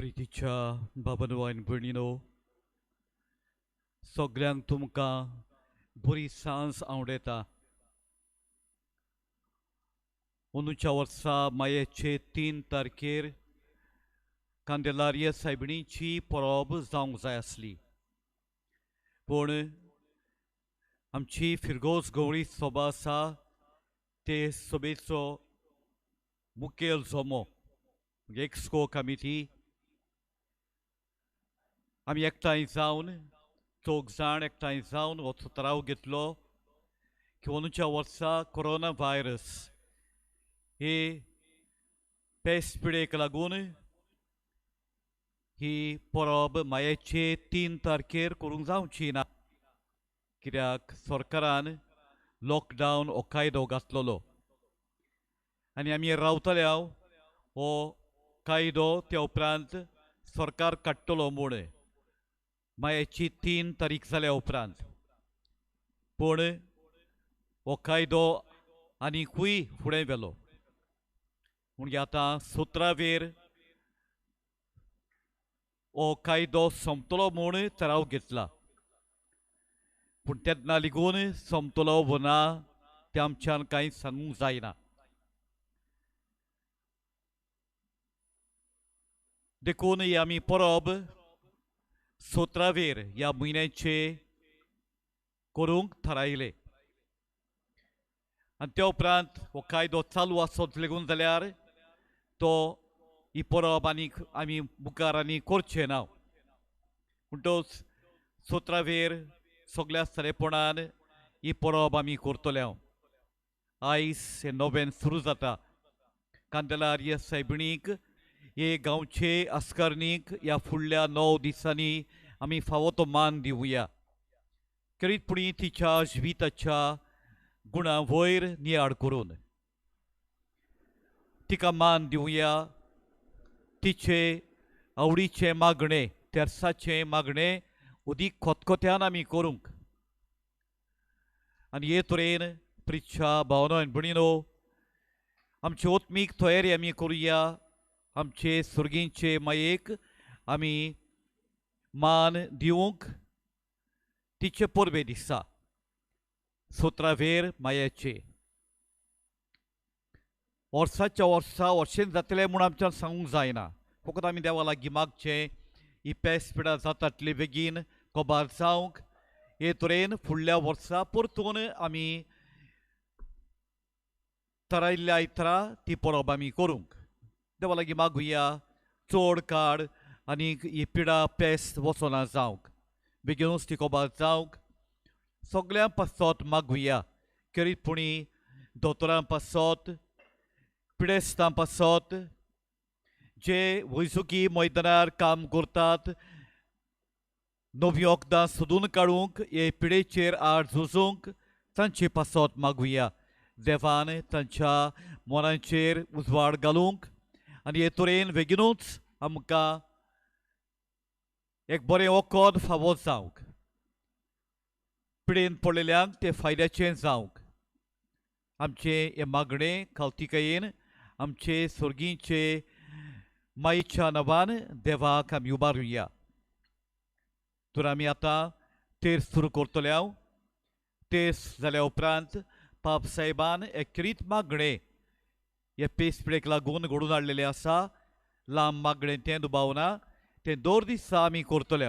प्रितीच्या बाबांनो आनी भयणीनो, सगळ्यांक तुमकां बरी सांज आवडेता. अंदूच्या वर्सा मायेचे 3 तारखेर कांदेलार्य सायबिणीची परब जावंक जाय आसली, पूण आमची फिरगोस गवळी सभा आसा ते सभेचो मुखेल जोमो एक्सको कमिटी आमी एकठांय जावन 4 जाण एकठांय जावन हो थाराव घेतलो की अंदूच्या वर्सा कोरोना व्हायरस हे पेस्ट पिडेक लागून ही परब मायेचे 3 तारखेर करूंक जावची ना, कित्याक सरकारान लॉकडावन हो कायदो घातलेलो आनी आमी रावतले हो कायदो त्या उपरांत सरकार काडटलो म्हूण मायेची 3 तारीख जाल्या उपरांत. पूण हो कायदो आनीकूय फुडें व्हेलो म्हणजे आतां 17वेर हो कायदो सोंपतलो म्हूण थाराव घेतला, पूण तेन्ना लेगून सोंपतलो वो ना तें आमच्यान कांय सांगूंक जायना. देखून ही आमी परब 17वेर ह्या म्हयन्याचे करूंक थारायले आनी त्या उपरांत हो कायदो चालू आसत लेगून जाल्यार तो ही परब आनीक आमी मुखार आनी करचे ना. म्हणटच 17वेर सगळ्या सारेपणान ही परब आमी करतले. आयज हे नवें सुरू जाता. कांदेलार्य सायबिणीक हे गांवचे आस्करणीक ह्या फुडल्या 9 दिसांनी आमी फावो तो मान दिवया. करीतपुणी तिच्या जिविताच्या गुणां वयर नियाळ करून तिका मान दिवया. तिचे आवडीचे मागणे तेर्साचे मागणे उदीक खतखत्यान आमी करूंक आनी हे तरेन प्रितच्या भावनो आनी भयणीनो, आमची ओत्मीक तयारी आमी करुया. आमचे सुर्गींचे मायेक आमी मान दिवंक तिचे परबे दिसा 17वेर मायेचे वर्साच्या वर्सा वर्षेन जातले म्हूण आमच्यान सांगूंक जायना. फकत आमी देवा लागीं मागचें ही पेस्ट पिडा जाता तितले बेगीन कोबार जावंक, हे तरेन फुडल्या वर्सा परतून आमी थारायल्ल्या इतरा ती परब आमी करूंक देवा लागीं मागुया. चड काळ आनीक ही पिडा पेस्ट वचना जावंक, बेगीनूच ती कोबार जावंक सगळ्यां पासत मागुया. करीतपुणी दोतोरां पासत, पिडेस्तां पासत, जे वैजकी मैदानार काम करतात, नवी वखदां सोदून काडूंक हे पिडेचेर आड झुजूंक तांचे पासत मागुया. देवान तांच्या मनाचेर उजवाड घालूंक आनी हे तरेन बेगीनूच आमकां एक बरें वखद फावो जावंक, पिडेन पडलेल्यांक तें फायद्याचें जावंक आमचे हे मागणें खावतिकायेन आमचे सुर्गींचे मायेच्या नांवान देवाक आमी उबारुया. तर आमी आतां तेर्स सुरू करतले. तेर्स जाल्या उपरांत पाप साहेबान एक करीत मागणें हे पेस्ट पिडेक लागून घडोवन हाडलेलें आसा. लांब मागणें तें दुबावना, तें 2 दिसा आमी करतले.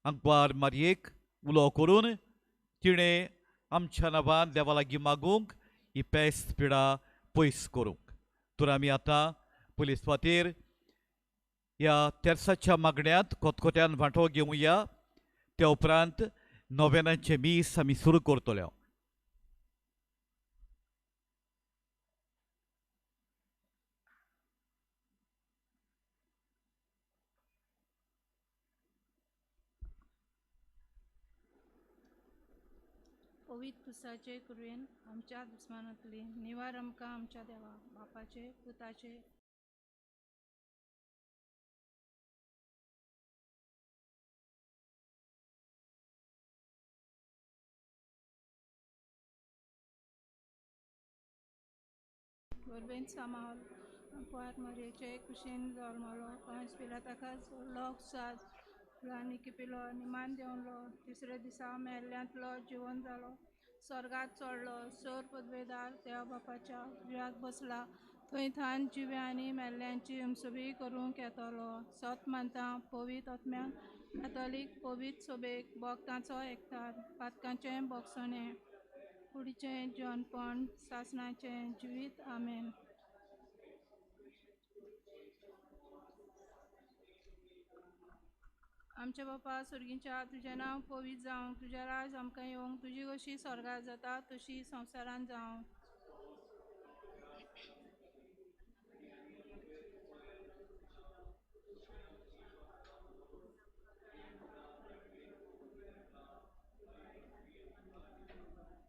आंकवार मारयेक उलो करून तिणें आमच्या नांवान देवा लागीं मागूंक ही पेस्ट पिडा पयस करूंक. तर आमी आतां पयले सुवातेर ह्या तेर्साच्या मागण्यांत खतखत्यान वांटो घेवया. त्या उपरांत नोवेनाचे मीस आमी सुरू करतले. पवित्र पुसाचे करुवेन आमच्या दुस्मानांतली निवार आमकां आमच्या देवा बापाचे पुताचे वरवेन सांबाळ Kuat Mariace kusin dormolo kans pilatakas lok सात राणी किपिलो निमान देवलो तिसरे दिसा मेल्ल्यांत लो जिवन जालो स्वर्गात चडलो सौर पदवेदार देवा बापाच्या जिव्याक बसला थंय थान जिवे आनी मेल्ल्यांची हिमसबी करूंक येतलो सत मानता पवित आत्म्याक कॅथॉलिक पवित सभेक भक्तांचो एकठार पातकांचें भोगसणें कुडीचें जेवणपण सासणाचें जिवीत आमेन. आमच्या बापा सुर्गीच्या तुझें नांव पवित जावं तुझें राज आमकां येवंक तुजी कशी स्वर्गात जाता तशी संवसारान जावं.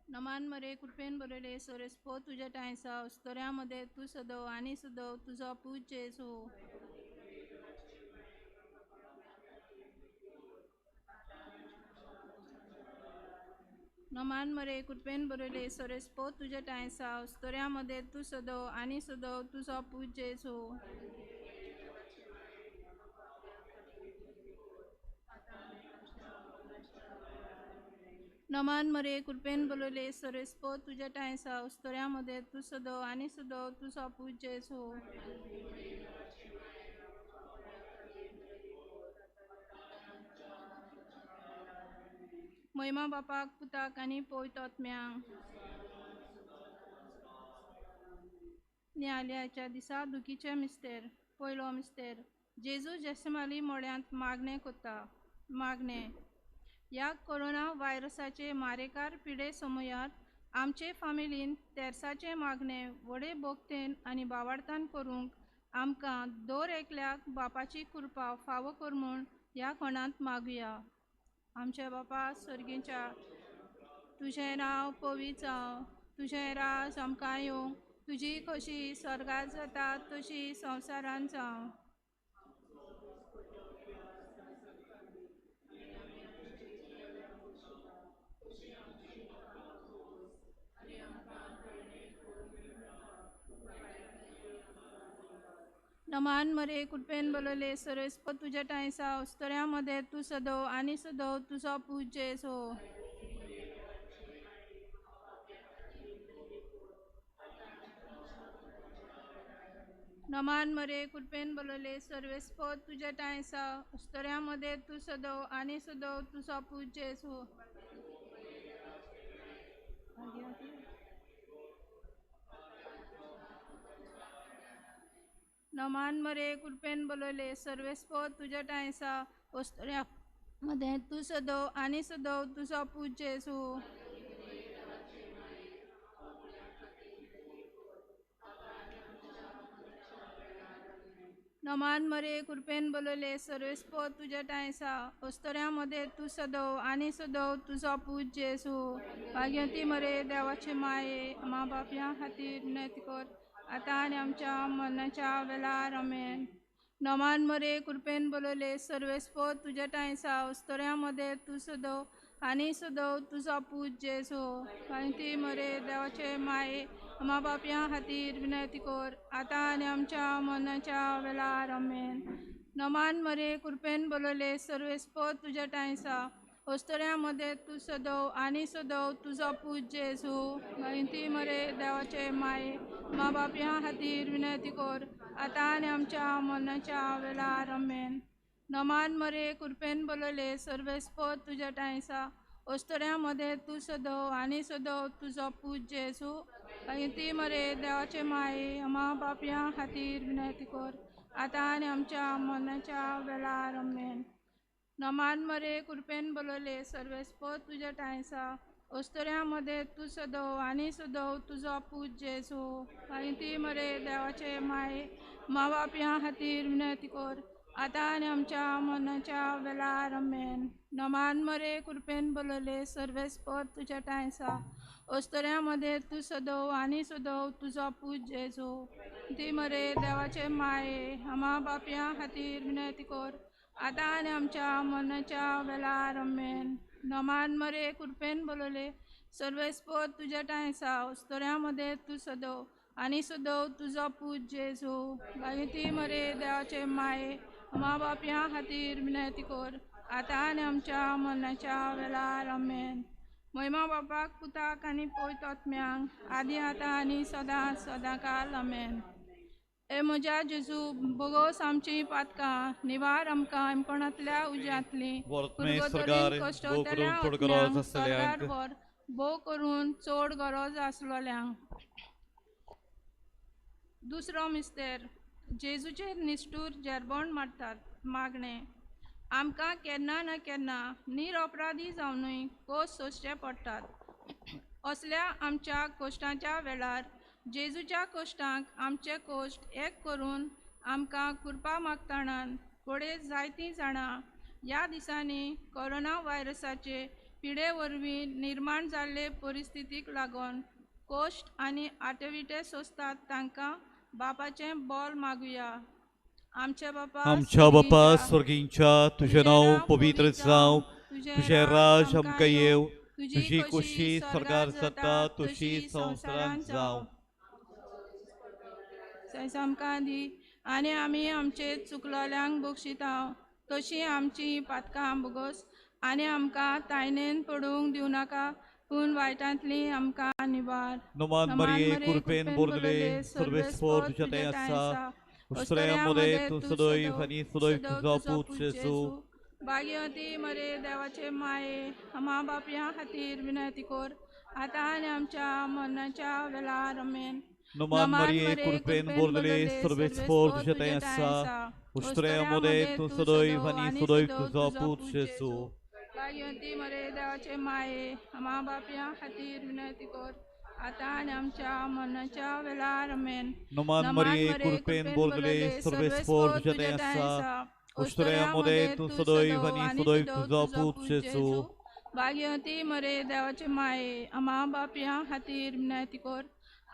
नमान मरे कृपेन बरयले सोरेस पो तुझ्या टायसा स्तोऱ्यामध्ये तू सदव आणि सदव तुझा पूज जेसू. नमान मरे कृपेन बरयले सोरेस पो तुझ्या टायसा स्तोऱ्यामध्ये तू सदव आणि सदव तुझा पूज जेसू. नमान मरे कृपेन बोलवले सोरेस पो तुझ्या टायसा स्तोऱ्यामध्ये तू सदव आणि सदव तुझा पूज जेसू. महिमा बापाक पुताक आनी पवित्र आत्म्यांक. न्यायालयाच्या दिसा दुखीचे मिस्तेर पयलो मिस्तेर जेजू जेसमाली मोड्यांत मागणें कोता मागणें ह्या कोरोना व्हायरसाचे मारेकार पिडे समयार आमचे फामिलीन तेर्साचे मागणें व्हडे भोगतेन आनी भावार्थान करूंक आमकां दर एकल्याक बापाची कृपा फावो कर म्हूण ह्या कोणांत मागुया. आमचे बापा सर्गीच्या तुझें नांव पवित्र जावं तुझें राज आमकां येवंक तुजी कशी स्वर्गात जाता तशी संवसारान जावं. नमान मरे कृपेन बोलवले सरेस पो तुझ्या टायसा स्तोऱ्यामध्ये तू सदव आणि सदव तुझा पूज जेसू. नमान मरे कृपेन बोलवले सर्वेस पो तुझ्या टायसा स्तोऱ्यामध्ये तू सदव आणि सदव तुझा पूज जेसू. नमान मरे कृपेन बोलवले सर्वेस पो तुझ्या टायसा स्तोऱ्यामध्ये तू सदव आणि सदव तुझा पूज जेसू. नमान मरे कृपेन बोलवले सर्वेस पो तुझ्या टायसा स्तोऱ्यामध्ये तू सदव आणि सदव तुझा पूज जेसू. भाग्यवती मरे देवाचे माये मा बापया खातीर विनंती कर आता आणि आमच्या मरणाच्या वेळार आमेन. नमान मरे कृपेन बोलवले सर्वेस पो तुझ्या टायसा स्तोऱ्यामध्ये तू सदव आणि सदव तुझा पूज जेसू. भाग्यवती मरे देवाचे माये मा बापया खातीर विनंती कर आता आणि आमच्या मरणाच्या वेळार आमेन. नमान मरे कृपेन बोलवले सर्वेस पो तुझ्या टायसा स्तोऱ्यामध्ये तू सदव आणि सदव तुझा पूज जेसू. भाग्यवती मरे देवाचे माये मा बापया खातीर विनंती कर आता आणि आमच्या मरणाच्या वेळार आमेन. नमान मरे कृपेन बोलवले सर्वेस पो तुझ्या टायसा स्तोऱ्यामध्ये तू सदव आणि सदव तुझा पूज जेसू. भाग्यवती मरे देवाचे माये मा बापया खातीर विनंती कर आता आणि आमच्या मरणाच्या वेळार आमेन. नमान मरे कृपेन बोलवले सर्वेस पो तुझ्या टायसा स्तोऱ्यामध्ये तू सदव आणि सदव तुझा पूज जेसू. भाग्यवती मरे देवाचे माये मा बापया खातीर विनंती कर आता आणि आमच्या मरणाच्या वेळार आमेन. नमान मरे कृपेन बोलवले सर्वेस पो तुझ्या टायसा स्तोऱ्यामध्ये तू सदव आणि सदव तुझा पूज जेसू. ती मरे देवाचे माये मा बापया खातीर विनंती कर आता आणि आमच्या मरणाच्या वेळार आमेन. नमान मरे कृपेन बोलवले सर्वेस पो तुझ्या टायसा स्तोऱ्यामध्ये तू सदव आनी सुदोव तुजो पूत जेजू भागीती मरे देवाचे माये मा बापया खातीर विनंती कर आतां आनी आमच्या मरणाच्या वेळार आमेन. महिमा बापाक पुताक आनी पवित्र आत्म्यांक आदी आतां आनी सदां सदांकाल आमेन. ए म्हज्या जेजू भोगोस आमची पातकां निवार आमकां इमपणांतल्या उज्यांतली वर्तमे सरकार भोव करून चड गरज आसलेल्यांक भोव करून चड गरज आसलेल्यांक. दुसरो मिस्तेर जेजूचेर निश्ठूर जेरबण मारतात. मागणे आमकां केन्ना ना केन्ना निरअपराधी जावनूय कोस सोंसचे पडटात. असल्या आमच्या कोश्टांच्या वेळार जेजूच्या कोश्टांक आमचे कोश्ट एक करून आमकां कृपा मागताणान फुडें जायतीं जाणां ह्या दिसांनी कोरोना व्हायरसाचे पिडे वरवीं निर्माण जाल्ले परिस्थितीक लागून कोश्ट आनी आटविटे सोंसतात तांकां बापाचें बोल मागुया. आमच्या बापा स्वर्गींच्या तुझें नांव पवित्र जावं, तुझें राज आमकां येव, तुजी खोशी स्वर्गार जाता तशी संवसारांत जावं. आमकां दी आनी आमी आमचे चुकलोल्यांक बक्षिता तशी आमची पातकां बोगोस आनी आमकां तायनेन पडूंक दिव नाका पूण वायटांतली आमकां निवार. नमान मरिये कृपेन भरलेले सर्वेस्पर तुझ्या दयेन आसा, उस्त्र्यांमध्ये तूं सदैव आनी सदैव तुजो पूत जेजू. भाग्यवती मरे देवाचे माये मा बापया खातीर विनंती कर आतां आनी आमच्या मरणाच्या वेळार आमेन. नमान मरिये कृपेन भरलेले सर्वेस्पर तुझ्या दयेन आसा, उस्त्र्यांमध्ये तूं सदैव आनी सदैव तुजो पूत जेजू. भाग्यवती मरे देवाचे माये मा बापया खातीर विनंती कर आतां आनी आमच्या मरणाच्या वेळार आमेन. नमान मरिये कृपेन भरलेले सर्वेस्पर तुझ्या दयेन आसा, उस्त्र्यांमध्ये तूं सदैव आनी सदैव तुजो पूत जेजू. भाग्यवती मरे देवाचे माये मा बापया खातीर विनंती कर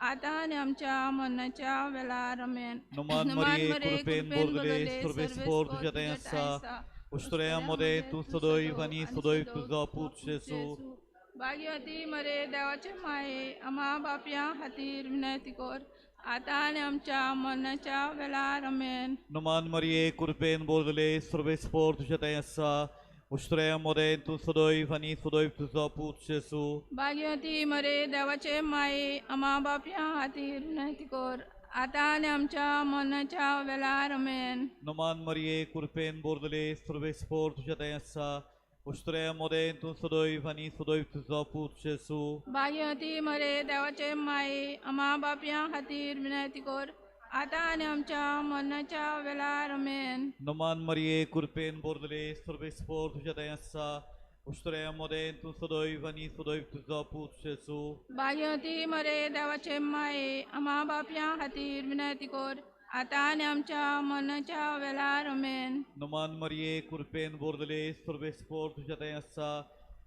आतां आनी आमच्या मरणाच्या वेळार आमेन. नमान मरिये कृपेन भरलेले सर्वेस्पर तुझ्या दयेन आसा, उस्त्र्यांमध्ये तूं सदैव आनी सदैव तुजो पूत जेजू. भाग्यवती मरे देवाचे माये मा बापया खातीर विनंती कर आतां आनी आमच्या मरणाच्या वेळार आमेन. नमान मरिये कृपेन भरलेले सर्वेस्पर तुझ्या दयेन आसा, उस्त्र्यांमध्ये तूं सदैव आनी सदैव तुजो पूत जेजू. भाग्यवती मरे देवाचे माये मा बापया खातीर विनंती कर आतां आनी आमच्या मरणाच्या वेळार आमेन. नमान मरिये कृपेन भरलेले सर्वेस्पर तुझ्या दयेन आसा, उस्त्र्यांमध्ये तूं सदैव आनी सदैव तुजो पूत जेजू. भाग्यवती मरे देवाचे माये मा बापया खातीर विनंती कर आतां आनी आमच्या मरणाच्या वेळार आमेन. नमान मरिये कृपेन भरलेले सर्वेस्पर तुझ्या दयेन आसा, उस्त्र्यांमध्ये तूं सदैव आनी सदैव तुजो पूत जेजू. भाग्यवती मरे देवाचे माये मा बापया खातीर विनंती कर आतां आनी आमच्या मरणाच्या वेळार आमेन. नमान मरिये कृपेन भरलेले सर्वेस्पर तुझ्या दयेन आसा,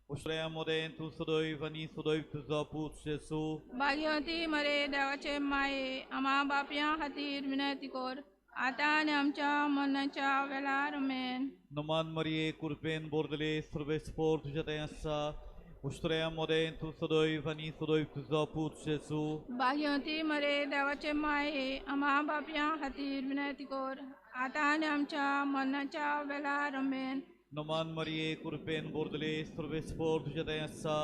उस्त्र्यांमध्ये तूं सदैव आनी सदैव तुजो पूत जेजू. भाग्यवती मरे देवाचे माये मा बापया खातीर विनंती कर आतां आनी आमच्या मरणाच्या वेळार आमेन. नमान मरिये कृपेन भरलेले सर्वेस्पर तुझ्या दयेन आसा, उस्त्र्यांमध्ये तूं सदैव आनी सदैव तुजो पूत जेजू. भाग्यवती मरे देवाचे माये मा बापया खातीर विनंती कर आतां आनी आमच्या मरणाच्या वेळार आमेन. नमान मरिये कृपेन भरलेले सर्वेस्पर तुझ्या दयेन आसा,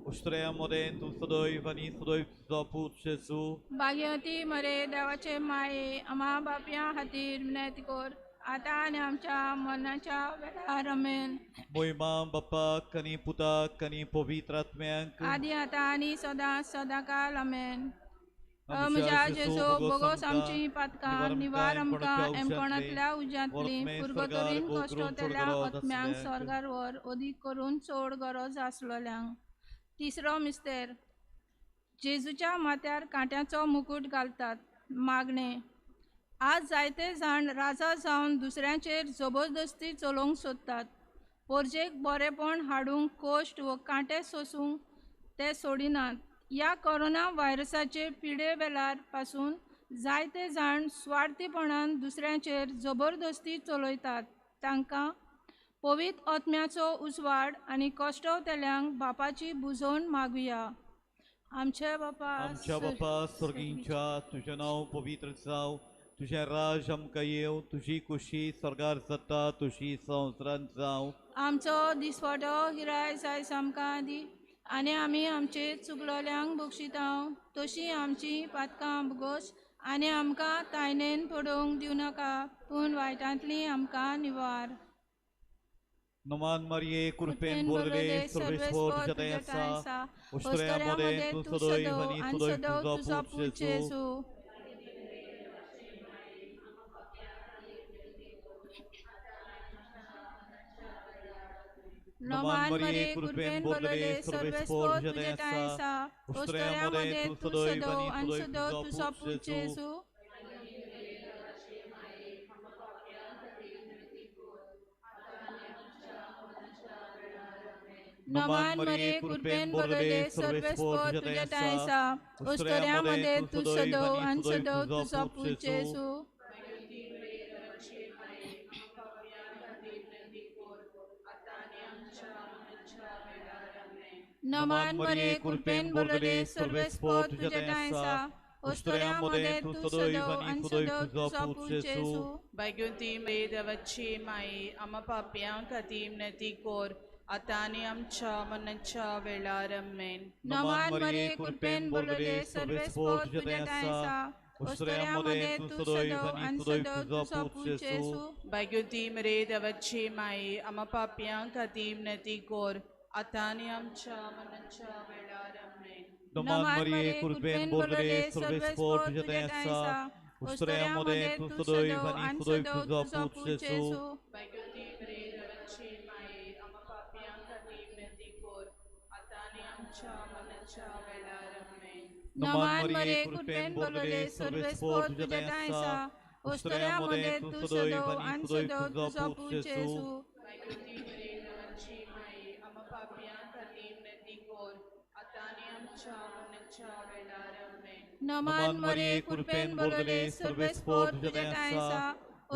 उस्त्र्यांमध्ये तूं सदैव आनी सदैव तुजो पूत जेजू. भाग्यवती मरे देवाचे माये मा बापया खातीर विनंती कर आतां आनी आमच्या मरणाच्या वेळार आमेन. महिमा बापाक आनी पुताक आनी पवित्र आत्म्यांक आदी आतां आनी सदां सदांकाल आमेन. म्हज्या जेजू बोगोस आमची पातकां निवार आमकां एमपणांतल्या उज्यांतली पुरगतरीन कश्टोतेल्या आत्म्यांक स्वर्गार व्हर अदीक करून चड गरज आसलेल्यांक. तिसरो मिस्तेर जेजूच्या माथ्यार कांट्याचो मुकुट घालतात. मागणे आज जायते जाण राजा जावन दुसऱ्यांचेर जबरदस्ती चलोवंक सोदतात. पोरजेक बरेपण हाडूंक कोश्ट व कांटे सोसूंक ते सोडिनात. ह्या कोरोना व्हायरसाचे पिडे वेळार पासून जायते जाण स्वार्थीपणान दुसऱ्यांचेर जबरदस्ती चलयतात. तांकां पवित्र आत्म्याचो उजवाड आनी कश्टवतेल्यांक बापाची बुजवण मागुया. आमच्या बापा आमच्या बापा स्वर्गींच्या तुझें नांव पवित्र जावं तुझें राज आमकां येवं तुजी कुशी स्वर्गार जाता तुजी संवसारांत जावं आमचो दिसवाटो गिराय जायस आमकां दी आनी आमी आमचे चुकलोल्यांक बक्षिता तशी आमची पातकां भुगोस आनी आमकां तायनेन पडोवंक दिवं नाका पूण वायटांतली आमकां निवार नमान Marie, curpen bolele, sorvesvor jadesa, ostrea mode, tu sodoi, vani sodoi, tu zapu, Jesu. नमान Marie, curpen bolele, sorvesvor jadesa, ostrea mode, tu sodoi, vani sodoi, tu zapu, Jesu. नमान Marie, curpen bolele, sorvesvor jadesa, ostrea mode, tu sodoi, vani sodoi, tu zapu, Jesu. नमान Marie, curpen bolele, sorvesvor jadesa, ostrea mode, tu sodoi, vani sodoi, tu zapu, Jesu. Bhagavati Maria देवाची माई आम्हा पापियां खातीर नती core आतानी आमच्या मनाच्या वेळार आमेन नमान Marie, curpen bolele, sorvesvor jadesa, ostrea mode, tu sodoi, vani sodoi, tu zapu, Jesu. Bhagavati Maria देवाची माई आम्हा पापियां खातीर नती कोर आतानी आमच्या मनाच्या वेळार आमेन नमान Marie, curpen bolele, sorvesvor jadesa, ostrea mode, tu sodoi, vani sodoi, tu zapu, Jesu. Bhagavati Maria देवाची माई आम्हा पापियां खातीर नती कोर आतानी आमच्या मनाच्या वेळार आमेन नमान Marie, curpen bolele, sorvesvor jadesa, ostrea mode, tu sodoi, vani sodoi, tu zapu, Jesu. Bhagavati Maria देवाची माई आम्हा पापियां खातीर नती कोर आतानी आमच्या मनाच्या वेळार आमेन नमान Marie, curpen bolele, sorvesvor jadesa,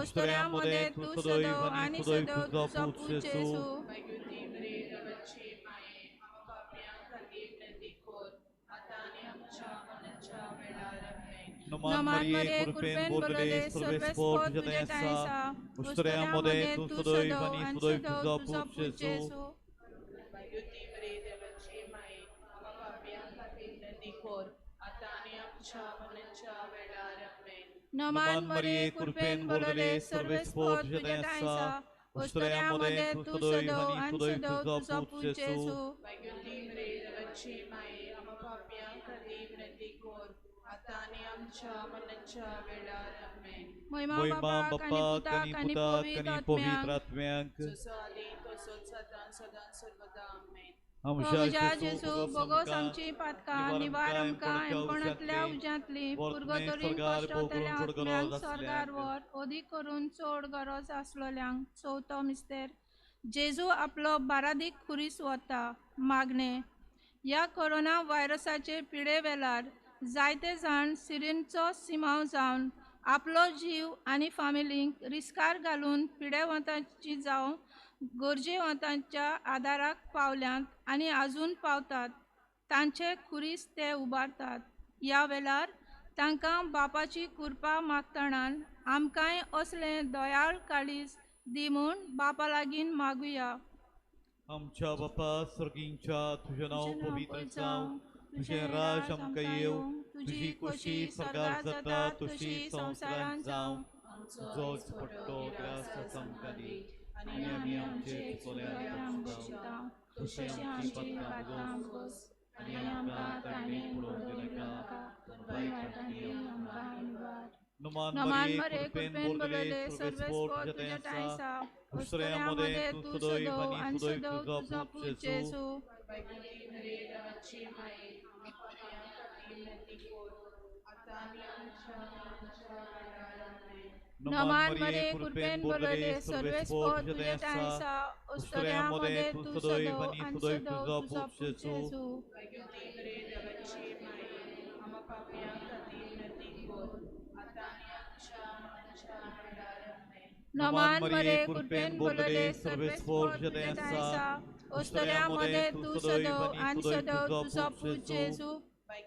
ostrea mode, tu sodoi, vani sodoi, tu zapu, Jesu. Bhagavati Maria देवाची माई आम्हा पापियां खातीर नती कोर आतानी आमच्या मनाच्या वेळार आमेन नमान Marie, curpen bolele, sorvesvor jadesa, ostrea mode, tu sodoi, vani sodoi, tu zapu, Jesu. Bhagavati Maria देवाची माई आम्हा पापियां खातीर नती कोर आतानी आमच्या मनाच्या वेळार आमेन नमान Marie, curpen bolele, sorvesvor jadesa, ostrea mode, tu sodoi, vani sodoi, tu zapu, Jesu. Bhagavati Maria देवाची माई आम्हा पापियां खातीर नती कोर आतानी आमच्या मनाच्या वेळार आमेन महिमा Moima बापा Bapa, कानी Kani पुता Puta, कानी Kani पवित्र Povitra Atmiank, जसो आदी तसोच आता सदां सर्वदा आमेन आमच्या जेसू बोगोस आमची पातकां निवार आमकां एमपणांतल्या उज्यांतली पुरगतोरीन कश्टांतल्या आत्म्यांक स्वर्गार व्हर अदीक करून चड गरज आसलोल्यांक चवथो मिस्तेर जेजू आपलो बारादीक खुरीस वता मागणे ह्या कोरोना व्हायरसाचे पिडे वेळार जायते जाण सिरींचो सिमाव जावन आपलो जीव आनी फामिलींक रिस्कार घालून पिडेवंतांची जावं गरजेवंतांच्या आदाराक पावल्यांत आनी आजून पावतात तांचे खुरीस ते उबारतात ह्या वेळार तांकां बापाची कृपा मागतणान आमकांय असले दयाळ काळीज दी म्हूण बापा लागीं मागुया आमच्या बापा स्वर्गींच्या तुझें नांव पवित्र जावं तुझें राज आमकां येवं तुजी खोशी स्वर्गार जाता तशी संवसारांत जावं तुजो पडटो ग्रास आमकां दी आनी आमी आमचे चुकल्यांक बक्षिता तशी आमची पातकां भोस आनी आमकां ताणें पडोवंक दिवं नाका पण वायटांतली आमकां निवार नमान Marie, curpen bolele, sorvesvor jadesa, ostrea mode, tu sodoi, vani sodoi, tu zapu, Jesu. Bhagavati Maria देवाची माई आम्हा पापियां खातीर नती कोर आतानी आमच्या मनाच्या वेळार आमेन नमान Marie, curpen bolele, sorvesvor jadesa, ostrea mode, tu sodoi, vani sodoi, tu zapu, Jesu. Bhagavati Maria देवाची माई आम्हा पापियां खातीर नती कोर आतानी आमच्या मनाच्या वेळार आमेन नमान Marie, curpen bolele, sorvesvor jadesa, ostrea mode, tu sodoi, vani sodoi, tu zapu, Jesu.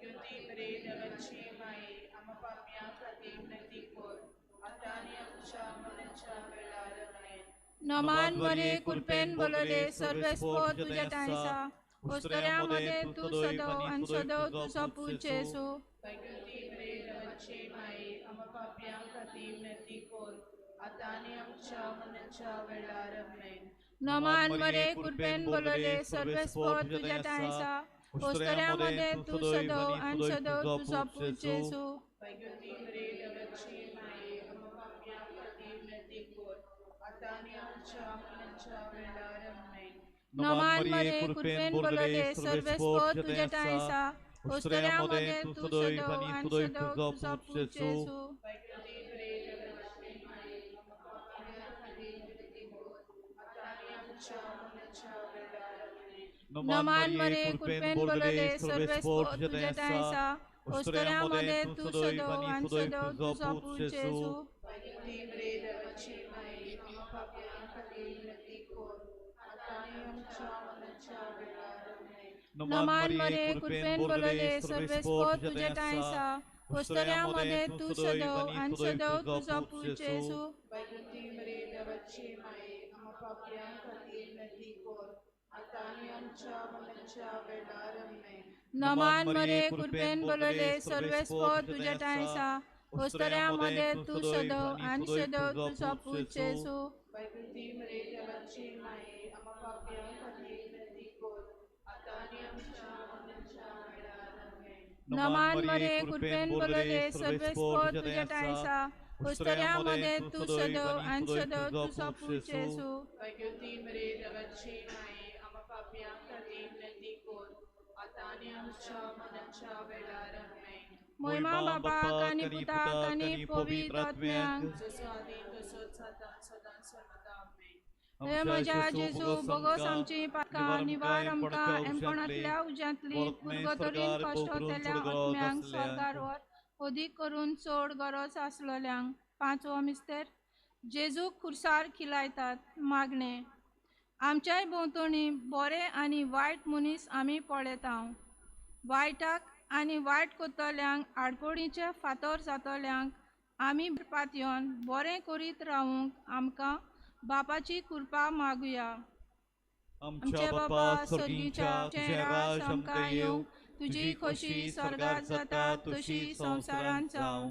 वैकुंठी बरे देवाची माये आम्हा पापया खातीर विनंती कर आता आनी आमच्या मरणाच्या वेळार आमेन. नमान मरे कृपेन बोलले सर्वेस्पोर तुझ्या टायसा उस्तऱ्यामध्ये तू सदव आणि सदव तुझा पूज येसू. वैकुंठी बरे देवाची माये आम्हा पापया खातीर विनंती कर आता आनी आमच्या मरणाच्या वेळार आमेन. नमान मरे कृपेन बोलले सर्वेस्पोर तुझ्या टायसा उस्तऱ्यामध्ये तू सदव आणि सदव तुझा पूज येसू. वैकुंठी बरे देवाची माये आम्हा पापया खातीर विनंती कर आता आनी आमच्या मरणाच्या वेळार आमेन. नमान मरे कृपेन बोलले सर्वेस्पोर तुझ्या टायसा उस्तऱ्यामध्ये तू सदव आणि सदव तुझा पूज येसू. वैकुंठी बरे देवाची माये आम्हा पापया खातीर विनंती कर आता आनी आमच्या मरणाच्या वेळार आमेन. नमान मरे कृपेन बोलले सर्वेस्पोर तुझ्या टायसा उस्तऱ्यामध्ये तू सदव आणि सदव तुझा पूज येसू. वैकुंठी बरे देवाची माये आम्हा पापया खातीर विनंती कर आता आनी आमच्या मरणाच्या वेळार आमेन. नमान मरे कृपेन बोलले सर्वेस्पोर तुझ्या टायसा उस्तऱ्यामध्ये तू सदव आणि सदव तुझा पूज येसू. वैकुंठी बरे देवाची माये आम्हा पापया खातीर विनंती कर आता आनी आमच्या मरणाच्या वेळार आमेन. नमान मरे कृपेन बोलले सर्वेस्पोर तुझ्या टायसा उस्तऱ्यामध्ये तू सदव आणि सदव तुझा पूज येसू. वैकुंठी बरे देवाची माये आम्हा पापया खातीर विनंती कर आता आनी आमच्या मरणाच्या वेळार आमेन. नमान मरे कृपेन बोलले सर्वेस्पोर तुझ्या टायसा उस्तऱ्यामध्ये तू सदव आणि सदव तुझा पूज येसू. वैकुंठी बरे देवाची माये आम्हा पापया खातीर विनंती कर आता आनी आमच्या मरणाच्या वेळार आमेन. महिमा बापाक आणि पुताक आणि पवित्र आत्म्याक जसो आदी तसोच आता सदां सर्वदा आमेन. हे म्हज्या जेजू बोगस आमची पातकां निवार आमकां एमपणांतल्या उज्यांतली उदगतरीन कश्ट होतल्या आत्म्यांक स्वर्गार व्हर अदीक करून चड गरज आसलेल्यांक. 5वो मिस्तेर जेजू खुर्सार खिलायतात. मागणे आमच्याय भोंवतणी बरे आनी वायट मनीस आमी पळयता. वायटाक आनी वायट कोत्तल्यांक आडकोडीचे फातर जातल्यांक आमी पातयोन बरें करीत रावूंक आमकां बापाची कृपा मागुया. आमच्या बापा सर्गीच्या राज आमकां येवं तुजी खोशी स्वर्गात जाता तशी संवसारांत जावं.